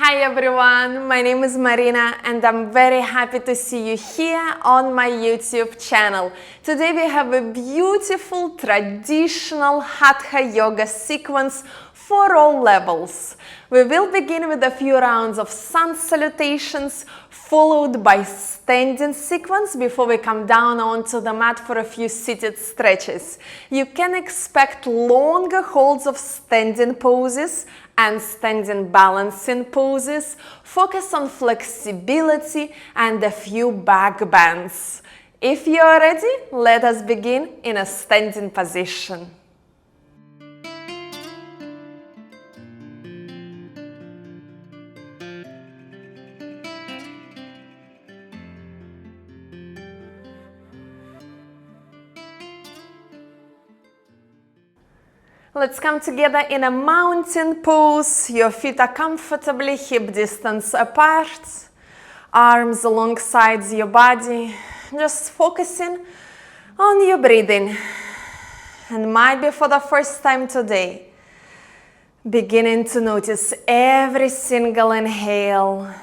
Hi everyone, my name is Marina and I'm very happy to see you here on my YouTube channel. Today we have a beautiful traditional Hatha yoga sequence for all levels. We will begin with a few rounds of Sun Salutations followed by standing sequence before we come down onto the mat for a few seated stretches. You can expect longer holds of standing poses and standing balancing poses. Focus on flexibility and a few back bends. If you are ready, let us begin in a standing position. Let's come together in a mountain pose. Your feet are comfortably hip distance apart, arms alongside your body, just focusing on your breathing. And might be for the first time today, beginning to notice every single inhale,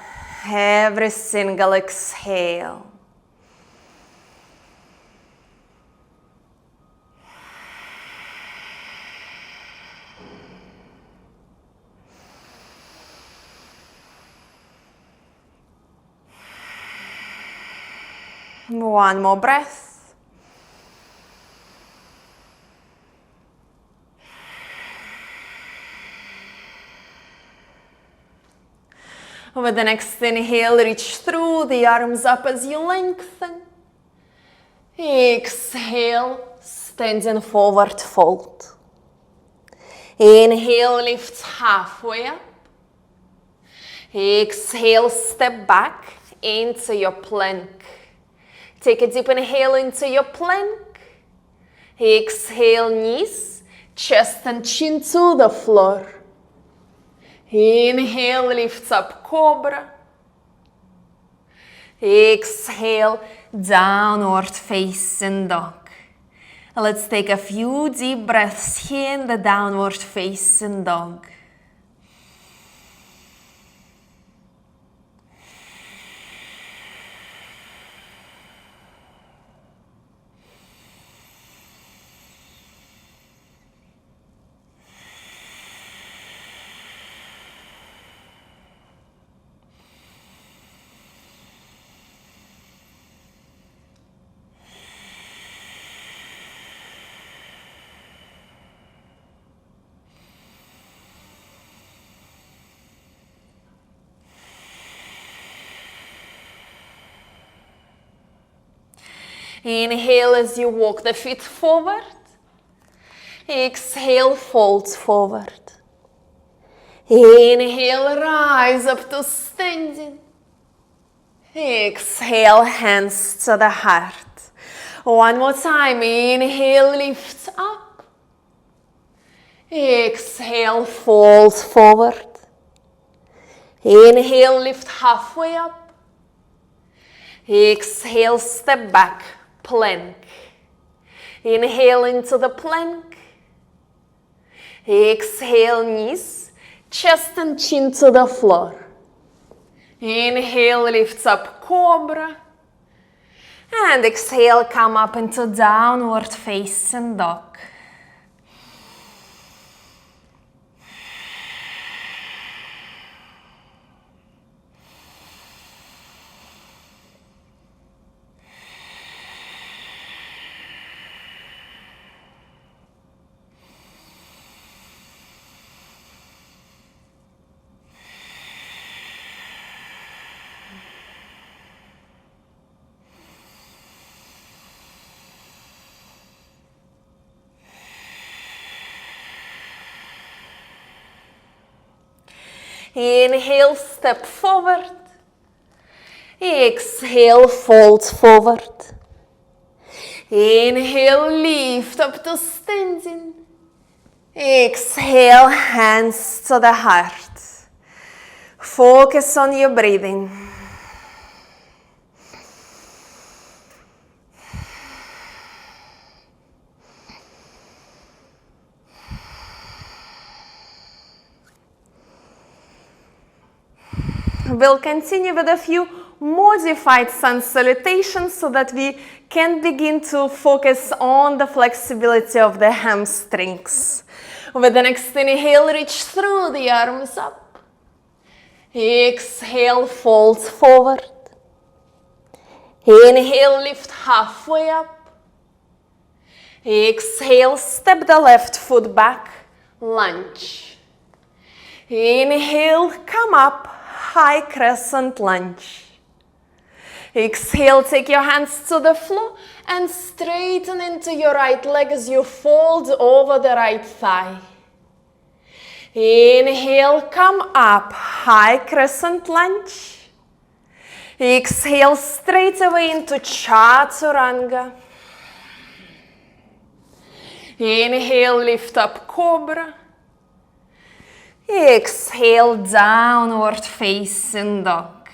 every single exhale. One more breath. With the next inhale, reach through the arms up as you lengthen. Exhale, standing forward fold. Inhale, lift halfway up. Exhale, step back into your plank. Take a deep inhale into your plank. Exhale, knees, chest and chin to the floor. Inhale, lift up cobra. Exhale, downward facing dog. Let's take a few deep breaths here in the downward facing dog. Inhale as you walk the feet forward. Exhale, fold forward. Inhale, rise up to standing. Exhale, hands to the heart. One more time. Inhale, lift up. Exhale, fold forward. Inhale, lift halfway up. Exhale, step back. Plank. Inhale into the plank. Exhale, knees, chest and chin to the floor. Inhale, lifts up cobra. And exhale, come up into downward facing dog. Inhale, step forward. Exhale, fold forward. Inhale, lift up to standing. Exhale, hands to the heart. Focus on your breathing. we'll continue with a few modified sun salutations so that we can begin to focus on the flexibility of the hamstrings. With the next inhale, reach through the arms up. Exhale, fold forward. Inhale, lift halfway up. Exhale, step the left foot back, lunge. Inhale, come up, high crescent lunge. Exhale, take your hands to the floor and straighten into your right leg as you fold over the right thigh. Inhale, come up, high crescent lunge. Exhale, straight away into Chaturanga. Inhale, lift up Cobra. Exhale, downward facing dog.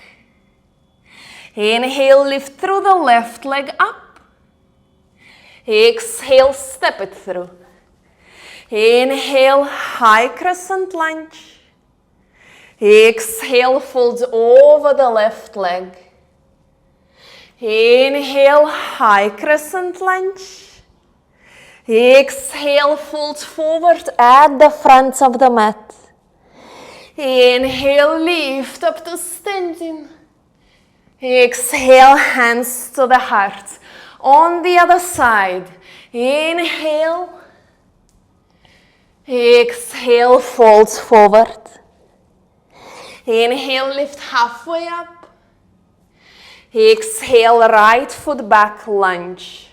Inhale, lift through the left leg up. Exhale, step it through. Inhale, high crescent lunge. Exhale, fold over the left leg. Inhale, high crescent lunge. Exhale, fold forward at the front of the mat. Inhale, lift up to standing. Exhale, hands to the heart. On the other side, inhale. Exhale, fold forward. Inhale, lift halfway up. Exhale, right foot back, lunge.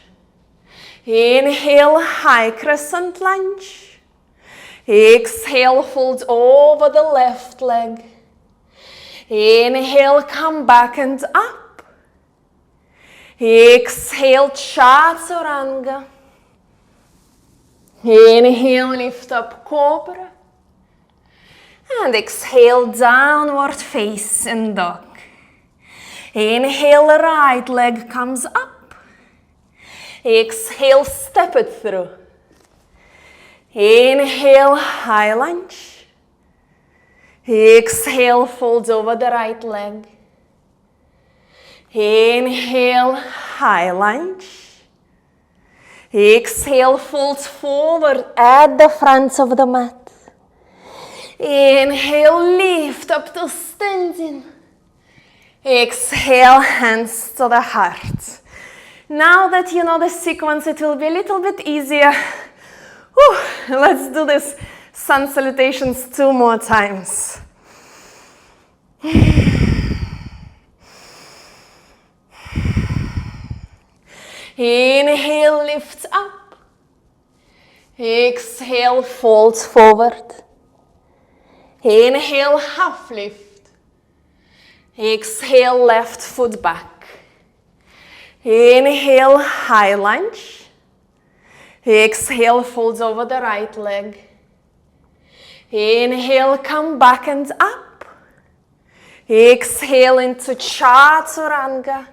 Inhale, high crescent lunge. Exhale, fold over the left leg. Inhale, come back and up. Exhale, Chaturanga. Inhale, lift up Cobra. And exhale, downward facing dog. Inhale, right leg comes up. Exhale, step it through. Inhale, high lunge. Exhale, fold over the right leg. Inhale, high lunge. Exhale, fold forward at the front of the mat. Inhale, lift up to standing. Exhale, hands to the heart. Now that you know the sequence, it will be a little bit easier. Whew, let's do this sun salutations 2 more times. Inhale, lift up. Exhale, fold forward. Inhale, half lift. Exhale, left foot back. Inhale, high lunge. Exhale, fold over the right leg. Inhale, come back and up. Exhale into Chaturanga.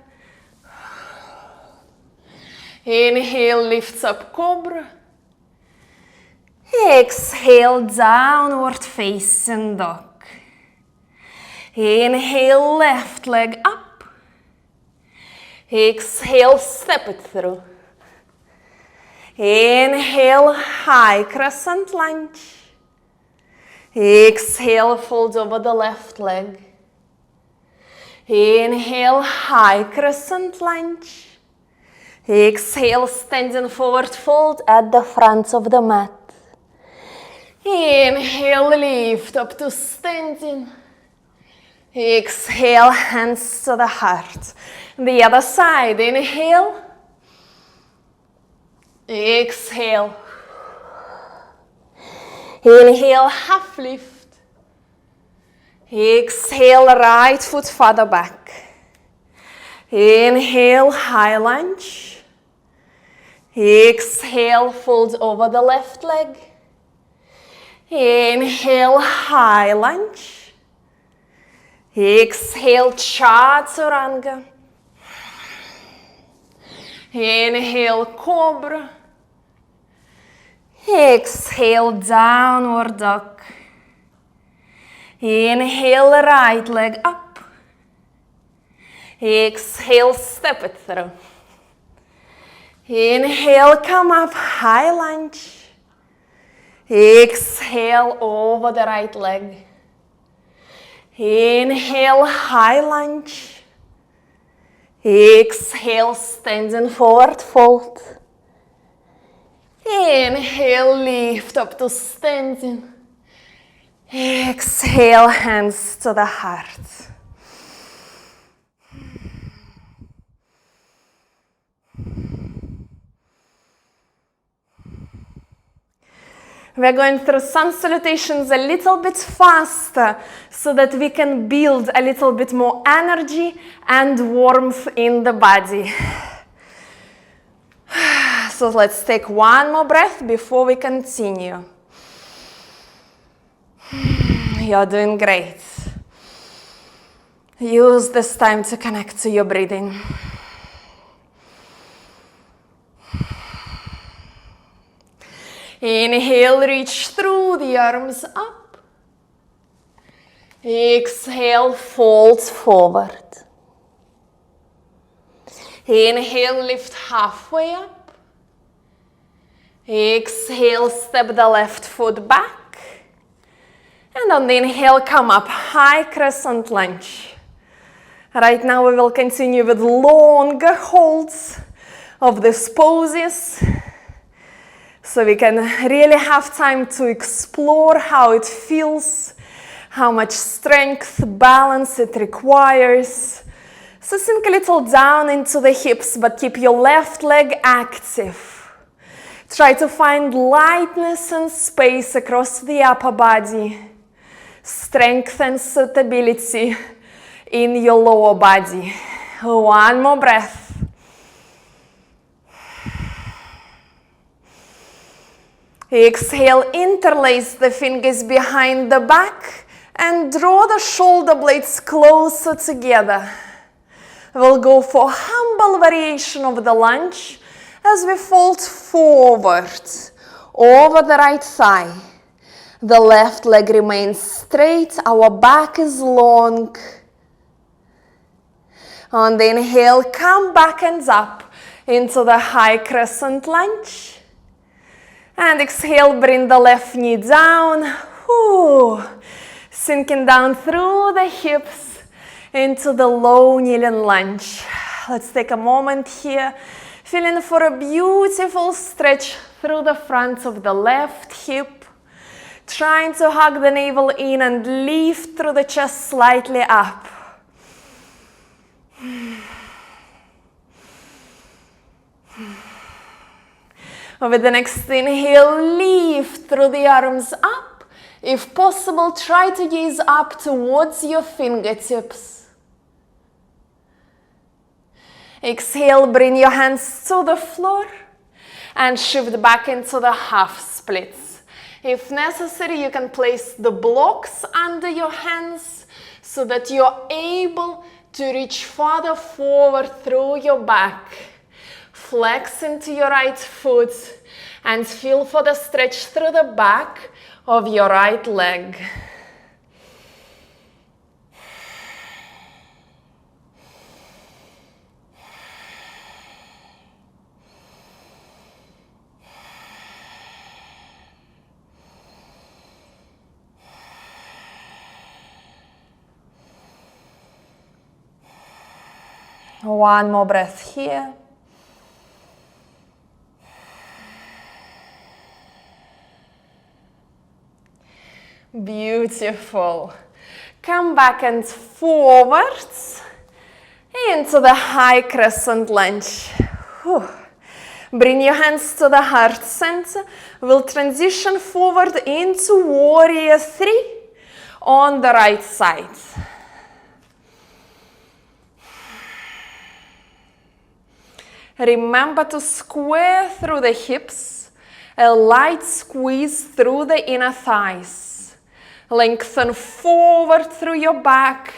Inhale, lifts up Cobra. Exhale, downward facing dog. Inhale, left leg up. Exhale, step it through. Inhale, high crescent lunge. Exhale, fold over the left leg. Inhale, high crescent lunge. Exhale, standing forward fold at the front of the mat. Inhale, lift up to standing. Exhale, hands to the heart. The other side, inhale. Exhale. Inhale, half lift. Exhale, right foot further back. Inhale, high lunge. Exhale, fold over the left leg. Inhale, high lunge. Exhale, Chaturanga. Inhale, Cobra. Exhale, downward dog. Inhale, right leg up. Exhale, step it through. Inhale, come up, high lunge. Exhale over the right leg. Inhale, high lunge. Exhale, standing forward fold. Inhale, lift up to standing. Exhale, hands to the heart. We're going through Sun Salutations a little bit faster so that we can build a little bit more energy and warmth in the body. So let's take one more breath before we continue. You're doing great. Use this time to connect to your breathing. Inhale, reach through the arms up. Exhale, fold forward. Inhale, lift halfway up. Exhale, step the left foot back. And on the inhale, come up, high crescent lunge. Right now we will continue with longer holds of these poses, so we can really have time to explore how it feels, how much strength, balance it requires. So sink a little down into the hips, but keep your left leg active. Try to find lightness and space across the upper body. Strength and stability in your lower body. One more breath. Exhale, interlace the fingers behind the back and draw the shoulder blades closer together. We'll go for humble variation of the lunge as we fold forward over the right thigh. The left leg remains straight, our back is long. On the inhale, come back and up into the high crescent lunge. And exhale, bring the left knee down. Sinking down through the hips into the low kneeling lunge. Let's take a moment here, feeling for a beautiful stretch through the front of the left hip. Trying to hug the navel in and lift through the chest slightly up. With the next inhale, lift through the arms up. If possible, try to gaze up towards your fingertips. Exhale, bring your hands to the floor and shift back into the half splits. If necessary, you can place the blocks under your hands so that you're able to reach farther forward through your back. Flex into your right foot and feel for the stretch through the back of your right leg. One more breath here. Beautiful. Come back and forwards into the high crescent lunge. Bring your hands to the heart center. We'll transition forward into Warrior 3 on the right side. Remember to square through the hips, a light squeeze through the inner thighs. Lengthen forward through your back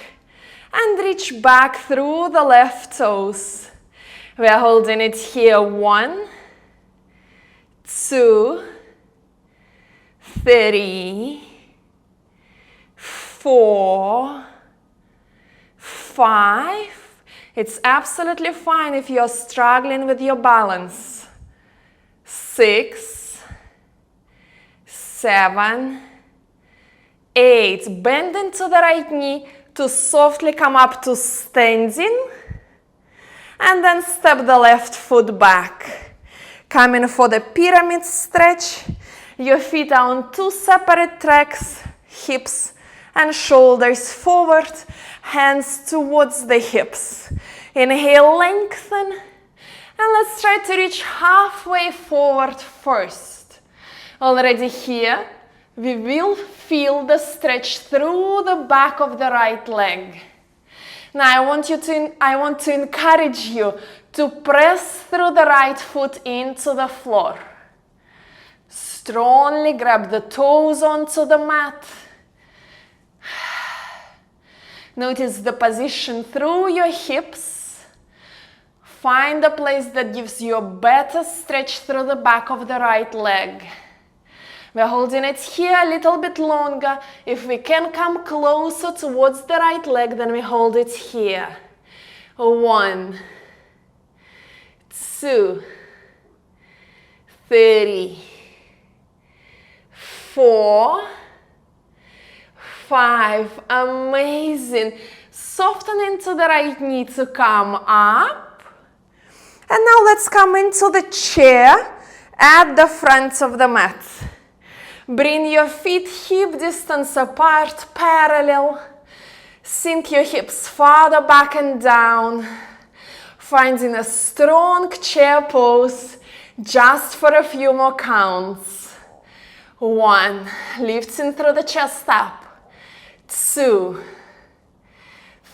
and reach back through the left toes. We are holding it here. 1, 2, 3, 4, 5. It's absolutely fine if you're struggling with your balance. 6, 7, 8. Bend into the right knee to softly come up to standing. And then step the left foot back. Coming for the pyramid stretch. Your feet are on 2 separate tracks. Hips and shoulders forward. Hands towards the hips. Inhale, lengthen. And let's try to reach halfway forward first. Already here, we will feel the stretch through the back of the right leg. Now I want to encourage you to press through the right foot into the floor. Strongly grab the toes onto the mat. Notice the position through your hips. Find a place that gives you a better stretch through the back of the right leg. We're holding it here a little bit longer. If we can come closer towards the right leg, then we hold it here. 1, 2, 3, 4, 5. Amazing. Soften into the right knee to come up. And now let's come into the chair at the front of the mat. Bring your feet hip distance apart, parallel. Sink your hips farther back and down. Finding a strong chair pose just for a few more counts. 1, lifting through the chest up. 2,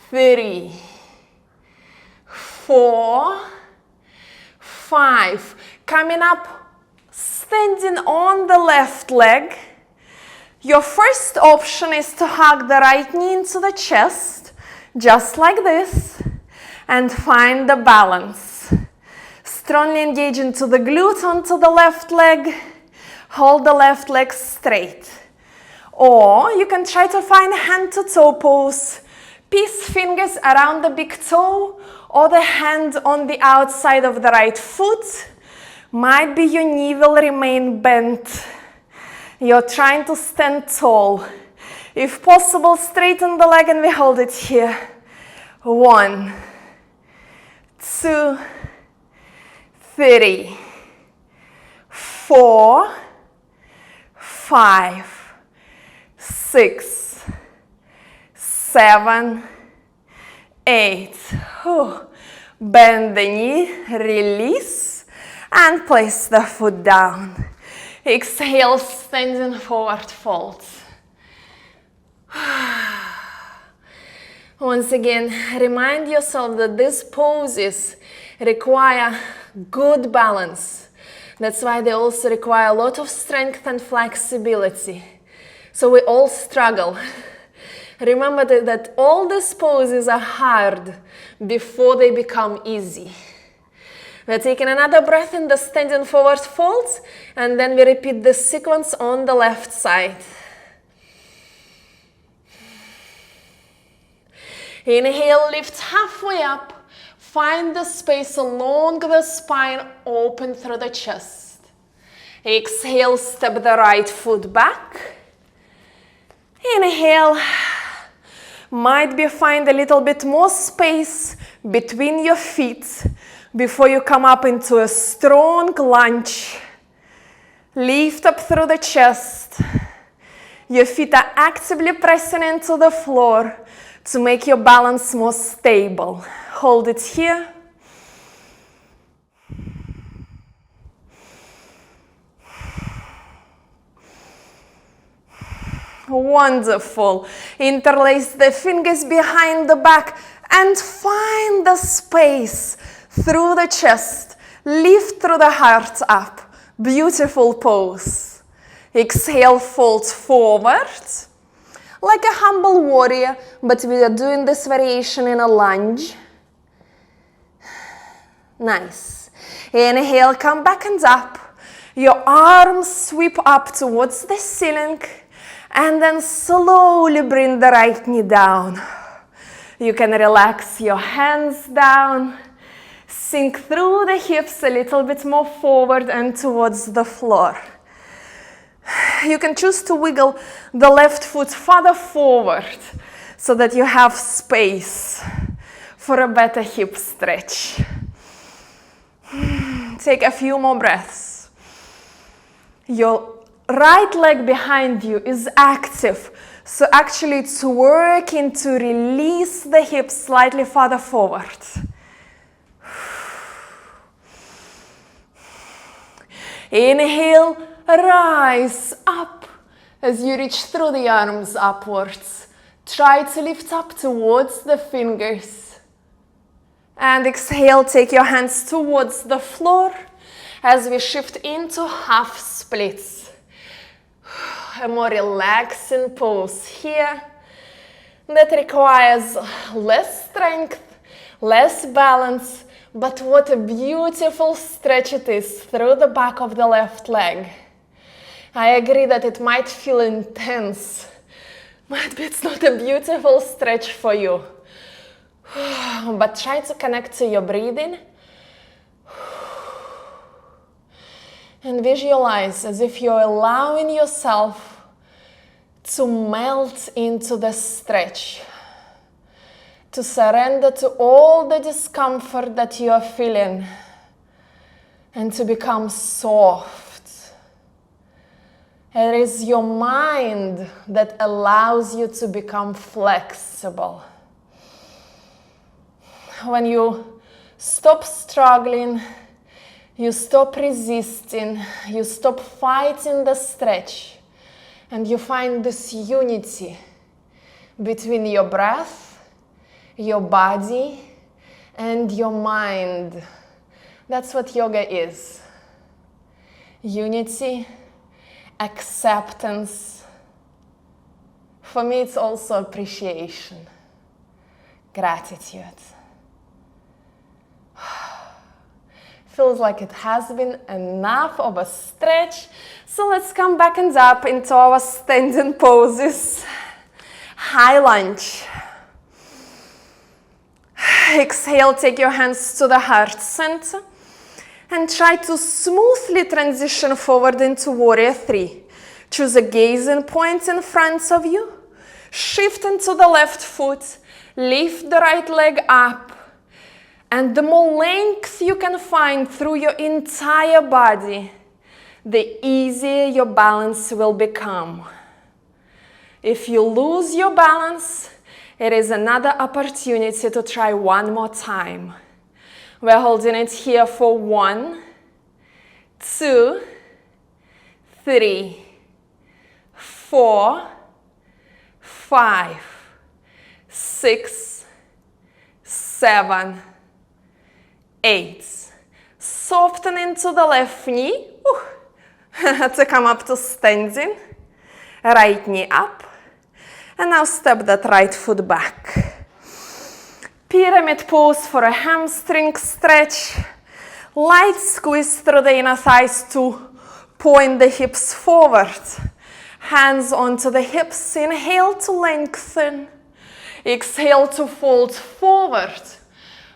3, 4, 5. Coming up, standing on the left leg. Your first option is to hug the right knee into the chest, just like this, and find the balance. Strongly engage into the glute onto the left leg. Hold the left leg straight. Or you can try to find hand-to-toe pose. Peace fingers around the big toe or the hand on the outside of the right foot. Might be your knee will remain bent. You're trying to stand tall. If possible, straighten the leg and we hold it here. 1, 2, 3, 4, 5, 6, 7, 8. Bend the knee, release, and place the foot down. Exhale, standing forward fold. Once again, remind yourself that these poses require good balance. That's why they also require a lot of strength and flexibility. So we all struggle. Remember that all these poses are hard before they become easy. We're taking another breath in the standing forward fold, and then we repeat the sequence on the left side. Inhale, lift halfway up. Find the space along the spine, open through the chest. Exhale, step the right foot back. Inhale. Might be find a little bit more space between your feet before you come up into a strong lunge. Lift up through the chest. Your feet are actively pressing into the floor to make your balance more stable. Hold it here. Wonderful. Interlace the fingers behind the back and find the space through the chest. Lift through the heart up. Beautiful pose. Exhale, fold forward like a humble warrior, but we are doing this variation in a lunge. Nice. Inhale, come back and up. Your arms sweep up towards the ceiling. And then slowly bring the right knee down. You can relax your hands down, sink through the hips a little bit more forward and towards the floor. You can choose to wiggle the left foot further forward so that you have space for a better hip stretch. Take a few more breaths. Your right leg behind you is active, so actually it's working to release the hips slightly further forward. Inhale, rise up as you reach through the arms upwards. Try to lift up towards the fingers. And exhale, take your hands towards the floor as we shift into half splits. A more relaxing pose here that requires less strength, less balance, but what a beautiful stretch it is through the back of the left leg. I agree that it might feel intense, but it's not a beautiful stretch for you. But try to connect to your breathing and visualize as if you're allowing yourself to melt into the stretch, to surrender to all the discomfort that you are feeling and to become soft. It is your mind that allows you to become flexible. When you stop struggling, you stop resisting, you stop fighting the stretch, and you find this unity between your breath, your body, and your mind. That's what yoga is. Unity, acceptance. For me, it's also appreciation, gratitude. Feels like it has been enough of a stretch, so let's come back and up into our standing poses. High lunge. Exhale, take your hands to the heart center and try to smoothly transition forward into Warrior 3. Choose a gazing point in front of you, shift into the left foot, lift the right leg up, and the more length you can find through your entire body, the easier your balance will become. If you lose your balance, it is another opportunity to try one more time. We're holding it here for 1, 2, 3, 4, 5, 6, 7, 8. Soften into the left knee to come up to standing. Right knee up. And now step that right foot back. Pyramid pose for a hamstring stretch. Light squeeze through the inner thighs to point the hips forward. Hands onto the hips. Inhale to lengthen. Exhale to fold forward,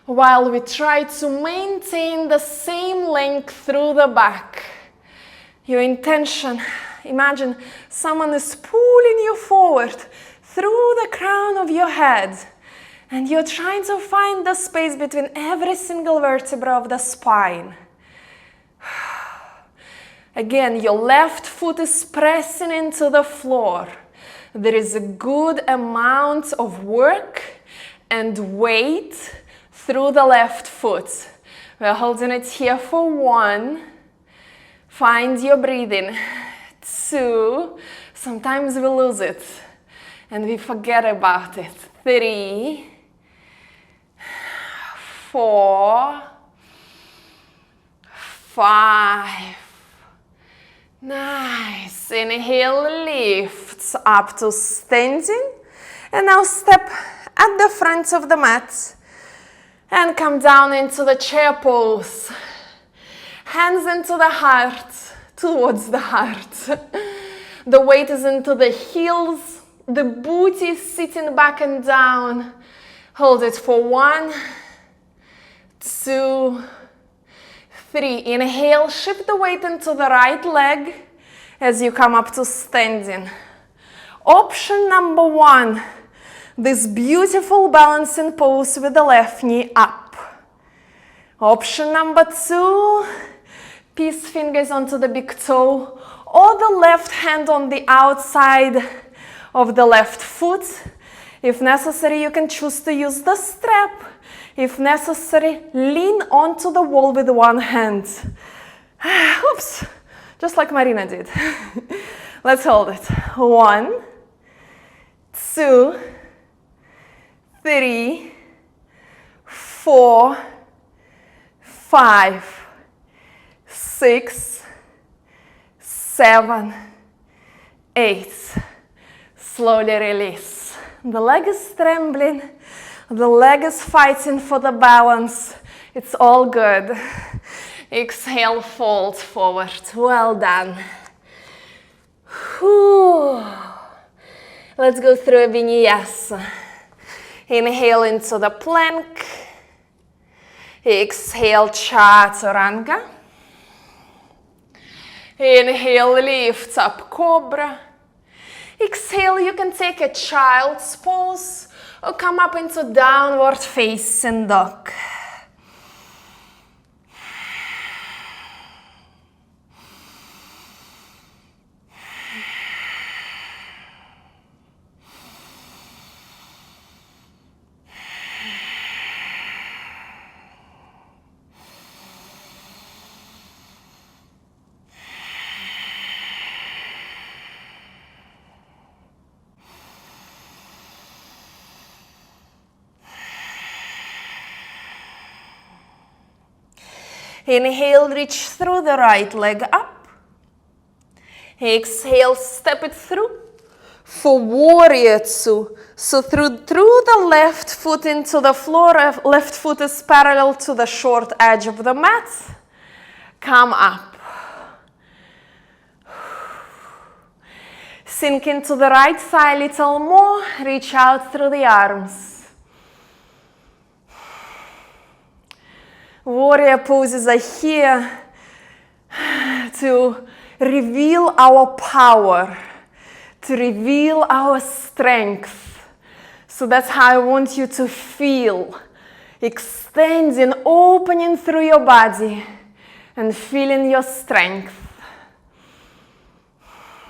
while we try to maintain the same length through the back. Your intention, imagine someone is pulling you forward through the crown of your head, and you're trying to find the space between every single vertebra of the spine. Again, your left foot is pressing into the floor. There is a good amount of work and weight through the left foot. We're holding it here for 1. Find your breathing. 2. Sometimes we lose it and we forget about it. 3, 4, 5. Nice. Inhale, lift up to standing. And now step at the front of the mat. And come down into the chair pose. Hands into the heart, towards the heart. The weight is into the heels. The booty is sitting back and down. Hold it for 1, 2, 3. Inhale, shift the weight into the right leg as you come up to standing. Option number 1, this beautiful balancing pose with the left knee up. Option number 2, peace fingers onto the big toe or the left hand on the outside of the left foot. If necessary, you can choose to use the strap. If necessary, lean onto the wall with one hand. Oops, just like Marina did. Let's hold it. 1, 2, 3, 4, 5, 6, 7, 8. Slowly release. The leg is trembling. The leg is fighting for the balance. It's all good. Exhale, fold forward. Well done. Whew. Let's go through a vinyasa. Inhale into the plank. Exhale, chaturanga. Inhale, lift up, cobra. Exhale, you can take a child's pose or come up into downward facing dog. Inhale, reach through the right leg up. Exhale, step it through for warrior two. So through the left foot into the floor, left foot is parallel to the short edge of the mat. Come up. Sink into the right thigh a little more, reach out through the arms. Warrior poses are here to reveal our power, to reveal our strength. So that's how I want you to feel. Extending, opening through your body and feeling your strength.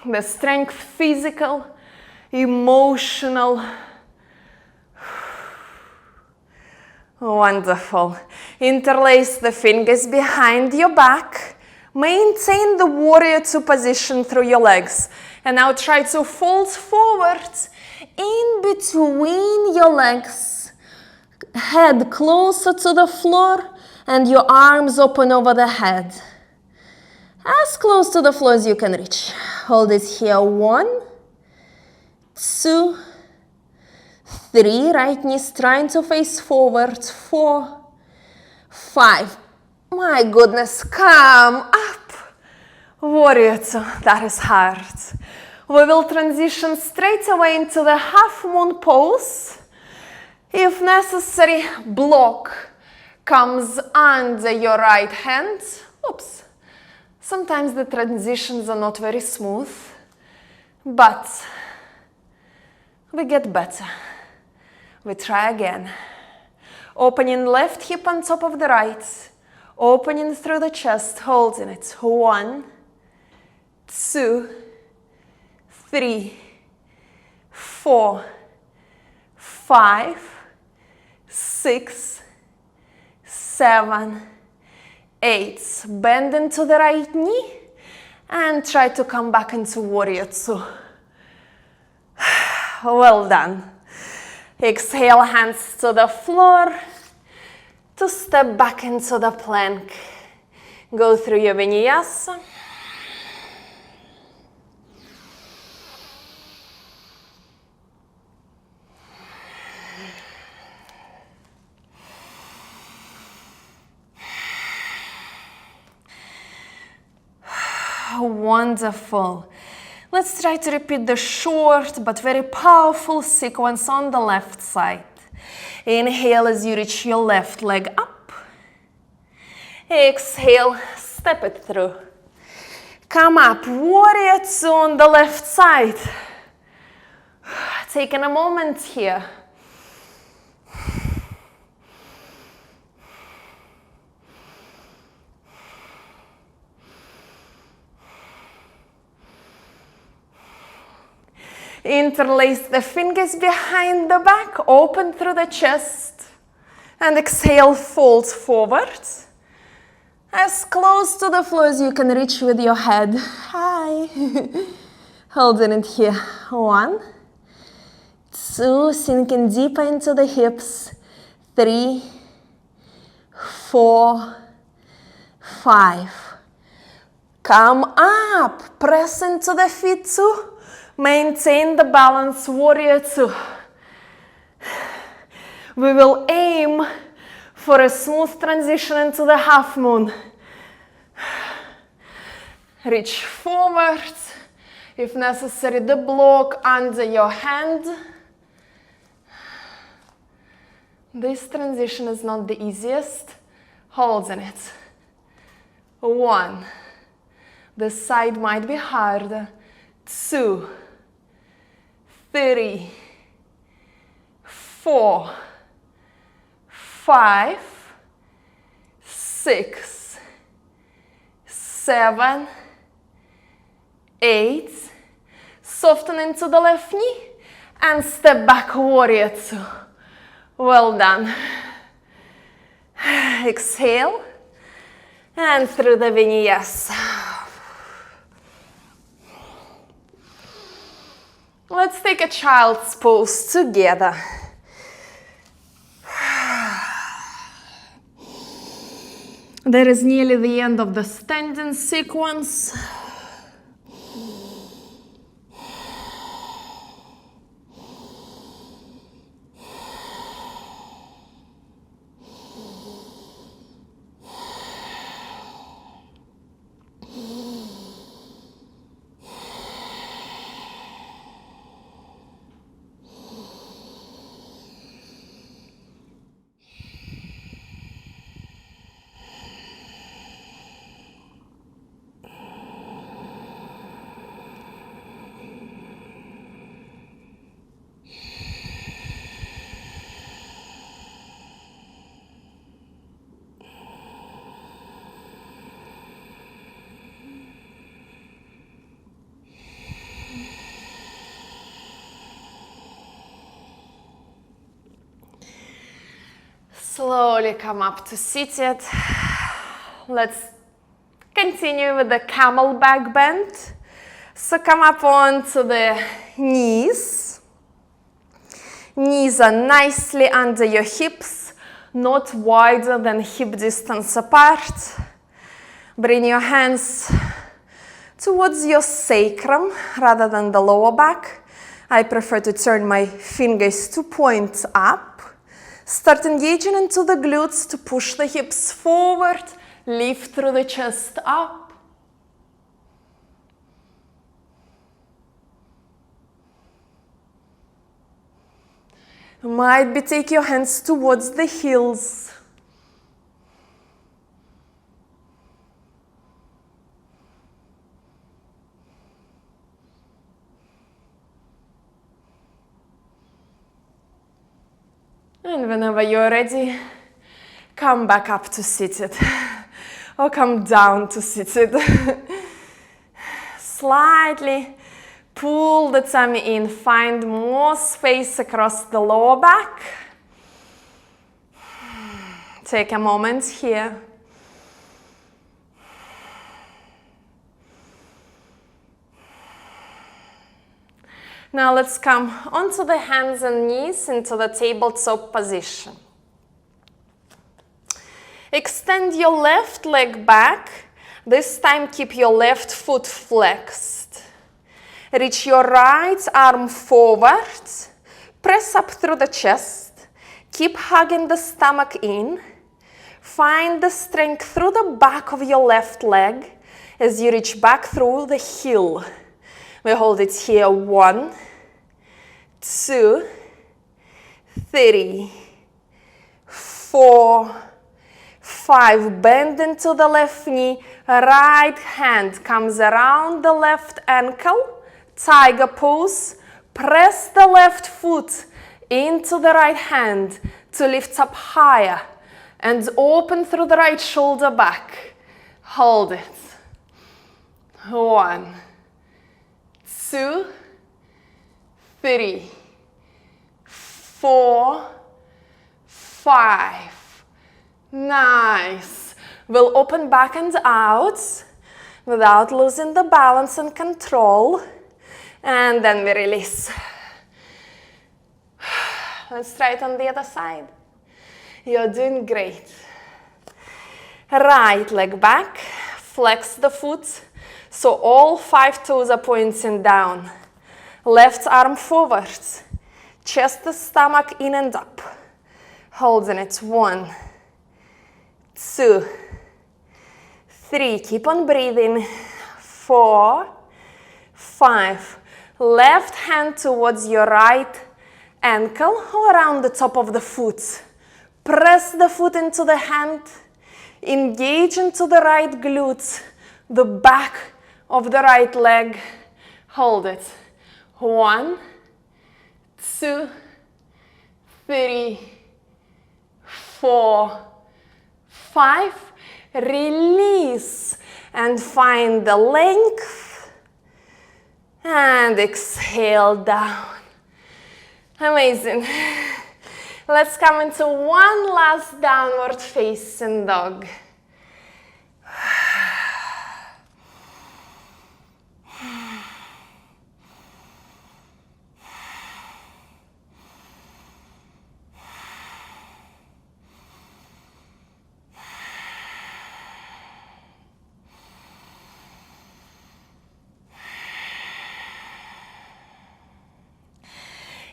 The strength, physical, emotional. Wonderful. Interlace the fingers behind your back. Maintain the warrior two position through your legs. And now try to fold forward in between your legs. Head closer to the floor and your arms open over the head. As close to the floor as you can reach. Hold it here. 1, 2, 3, right knee trying to face forward. 4, 5. My goodness, come up. Warrior two, that is hard. We will transition straight away into the half moon pose. If necessary, block comes under your right hand. Oops. Sometimes the transitions are not very smooth, but we get better. We try again. Opening left hip on top of the right. Opening through the chest, holding it. 1, 2, 3, 4, 5, 6, 7, 8. Bend into the right knee and try to come back into warrior two. Well done. Exhale, hands to the floor to step back into the plank. Go through your vinyasa. Wonderful. Let's try to repeat the short but very powerful sequence on the left side. Inhale as you reach your left leg up. Exhale, step it through. Come up, warrior two on the left side. Taking a moment here. Interlace the fingers behind the back, open through the chest, and exhale, fold forward. As close to the floor as you can reach with your head. Hi. Holding it here. 1, 2, sinking deeper into the hips. 3, 4, 5. Come up, press into the feet too. Maintain the balance, warrior two. We will aim for a smooth transition into the half moon. Reach forward. If necessary, the block under your hand. This transition is not the easiest. Holding it. 1. This side might be harder. 2, 3, 4, 5, 6, 7, 8. Soften into the left knee and step back, warrior two. Well done. Exhale and through the vinyasa. Let's take a child's pose together. That is nearly the end of the standing sequence. Slowly come up to seated. Let's continue with the camel back bend. So come up onto the knees. Knees are nicely under your hips, not wider than hip distance apart. Bring your hands towards your sacrum rather than the lower back. I prefer to turn my fingers to point up. Start engaging into the glutes to push the hips forward, lift through the chest up. Might be take your hands towards the heels. And whenever you're ready, come back up to seated or come down to seated. Slightly pull the tummy in, find more space across the lower back. Take a moment here. Now let's come onto the hands and knees into the tabletop position. Extend your left leg back. This time keep your left foot flexed. Reach your right arm forward. Press up through the chest. Keep hugging the stomach in. Find the strength through the back of your left leg as you reach back through the heel. We hold it here. 1, 2, 3, 4, 5. Bend into the left knee. Right hand comes around the left ankle. Tiger pose. Press the left foot into the right hand to lift up higher. And open through the right shoulder back. Hold it. 1, 2, 3, 4, 5. Nice. We'll open back and out without losing the balance and control. And then we release. Let's try it on the other side. You're doing great. Right leg back. Flex the foot. So all 5 toes are pointing down. Left arm forward. Chest the stomach in and up. Holding it. 1, 2, 3. Keep on breathing. 4, 5. Left hand towards your right ankle or around the top of the foot. Press the foot into the hand. Engage into the right glute, the back of the right leg. Hold it. 1, 2, 3, 4, 5. Release and find the length. And exhale down. Amazing. Let's come into one last downward facing dog.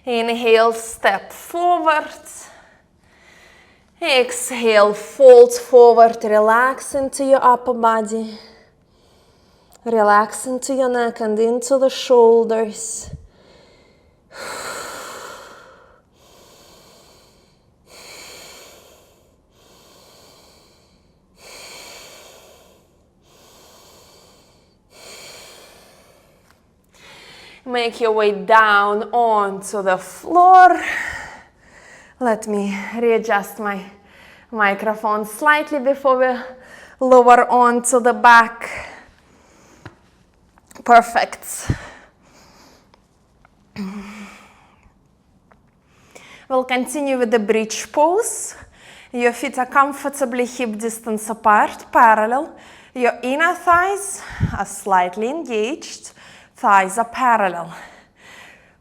Inhale, step forward. Exhale, fold forward, relax into your upper body. Relax into your neck and into the shoulders. Make your way down onto the floor. Let me readjust my microphone slightly before we lower onto the back. Perfect. We'll continue with the bridge pose. Your feet are comfortably hip distance apart, parallel. Your inner thighs are slightly engaged. Thighs are parallel.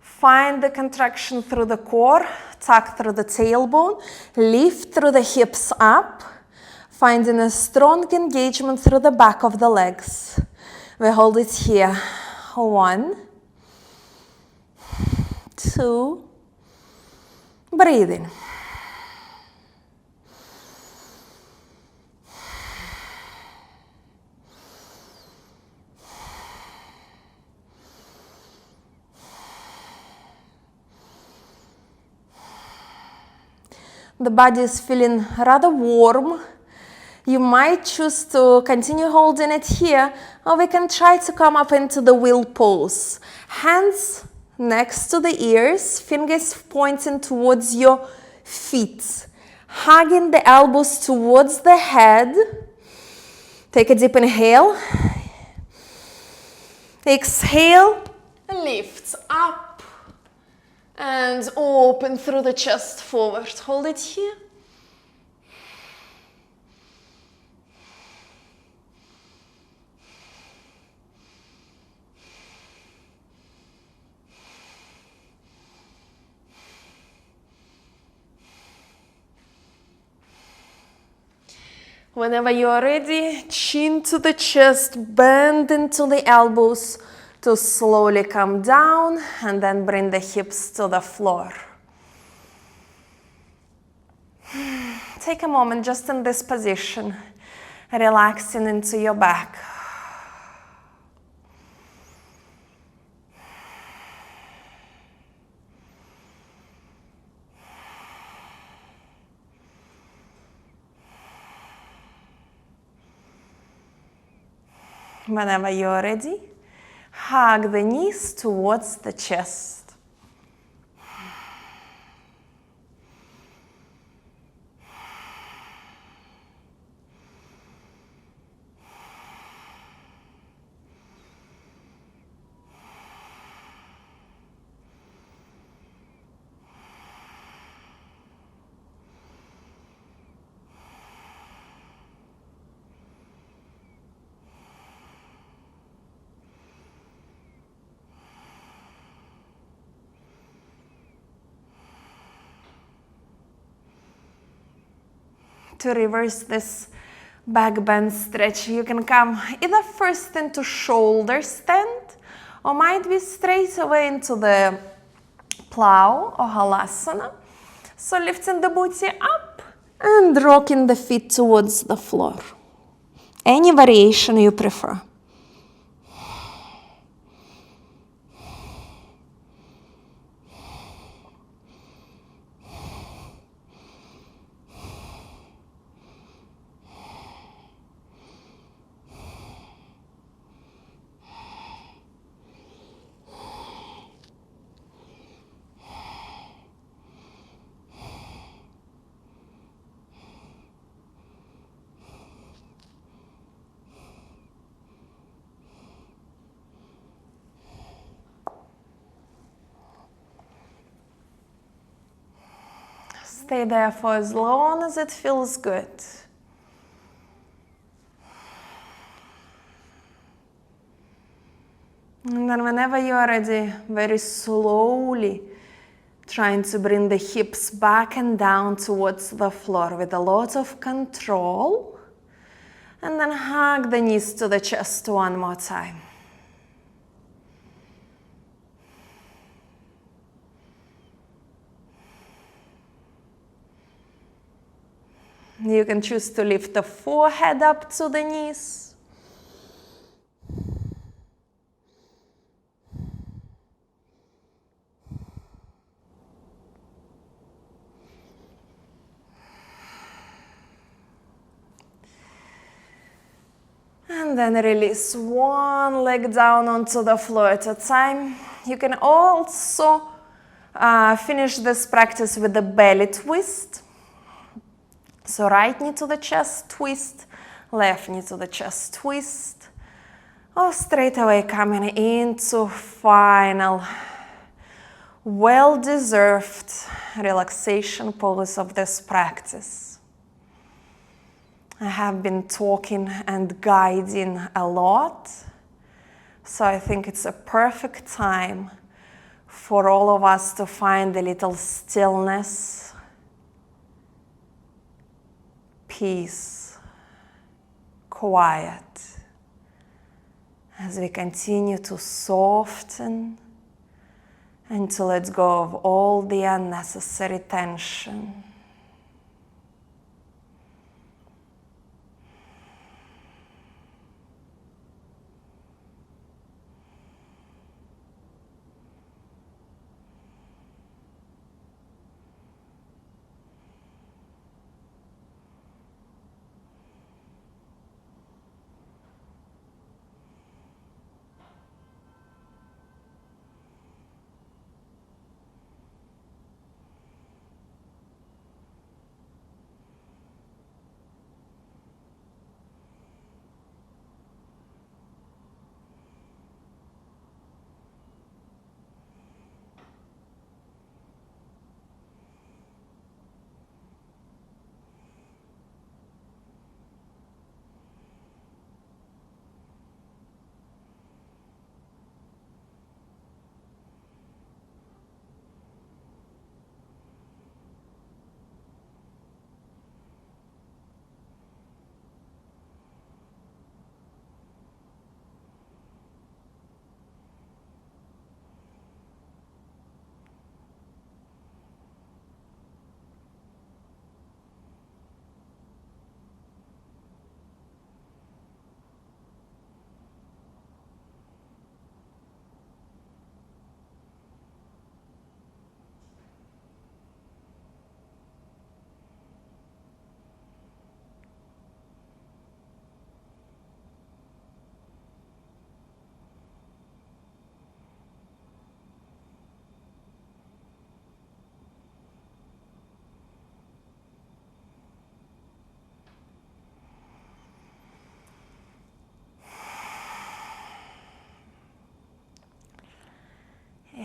Find the contraction through the core, tuck through the tailbone, lift through the hips up, finding a strong engagement through the back of the legs. We hold it here. 1, 2, breathing. The body is feeling rather warm. You might choose to continue holding it here, or we can try to come up into the wheel pose. Hands next to the ears, fingers pointing towards your feet. Hugging the elbows towards the head. Take a deep inhale. Exhale, lift up. And open through the chest forward. Hold it here. Whenever you are ready, chin to the chest, bend into the elbows to slowly come down and then bring the hips to the floor. Take a moment just in this position, relaxing into your back. Whenever you're ready, hug the knees towards the chest. To reverse this back bend stretch, you can come either first into shoulder stand or might be straight away into the plow or halasana. So lifting the booty up and rocking the feet towards the floor. Any variation you prefer. Stay there for as long as it feels good. And then whenever you are ready, very slowly trying to bring the hips back and down towards the floor with a lot of control. And then hug the knees to the chest one more time. You can choose to lift the forehead up to the knees. And then release one leg down onto the floor at a time. You can also finish this practice with the belly twist. So right knee to the chest twist, left knee to the chest twist, or straight away coming into final, well-deserved relaxation pose of this practice. I have been talking and guiding a lot, so I think it's a perfect time for all of us to find a little stillness, peace, quiet, as we continue to soften and to let go of all the unnecessary tension.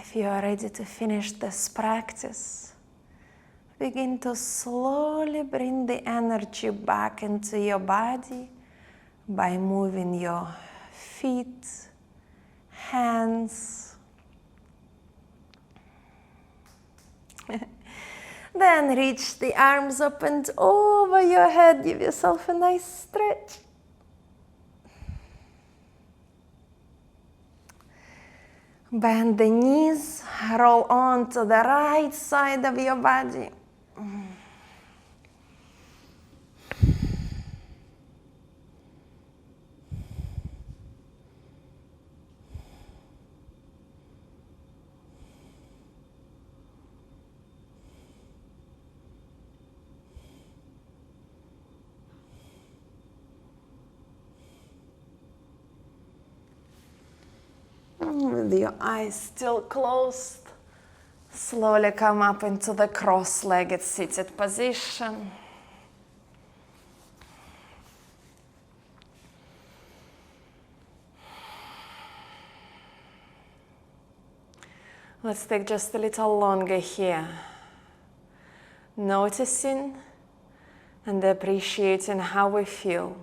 If you are ready to finish this practice, begin to slowly bring the energy back into your body by moving your feet, hands. Then reach the arms up and over your head. Give yourself a nice stretch. Bend the knees, roll on to the right side of your body. With your eyes still closed, slowly come up into the cross-legged seated position. Let's take just a little longer here, noticing and appreciating how we feel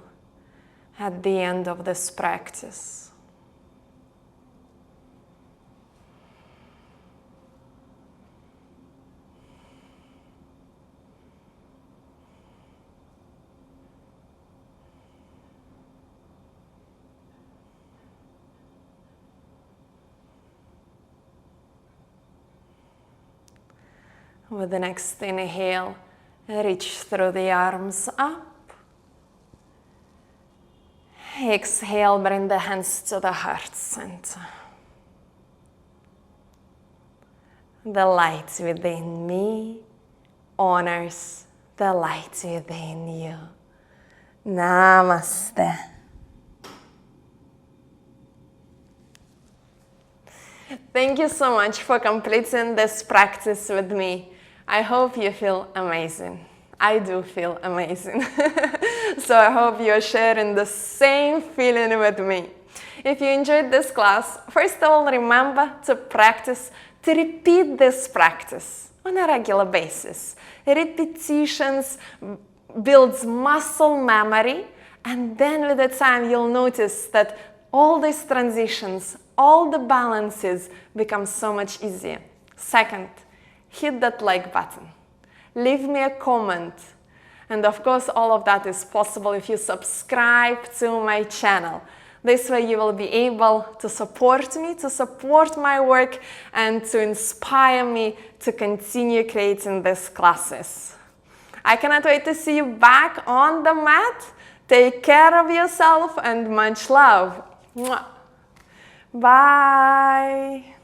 at the end of this practice. With the next inhale, reach through the arms up. Exhale, bring the hands to the heart center. The light within me honors the light within you. Namaste. Thank you so much for completing this practice with me. I hope you feel amazing. I do feel amazing. So I hope you're sharing the same feeling with me. If you enjoyed this class, first of all, remember to repeat this practice on a regular basis. Repetitions builds muscle memory, and then with the time you'll notice that all these transitions, all the balances become so much easier. Second, hit that like button. Leave me a comment. And of course, all of that is possible if you subscribe to my channel. This way you will be able to support me, to support my work, and to inspire me to continue creating these classes. I cannot wait to see you back on the mat. Take care of yourself and much love. Mwah. Bye.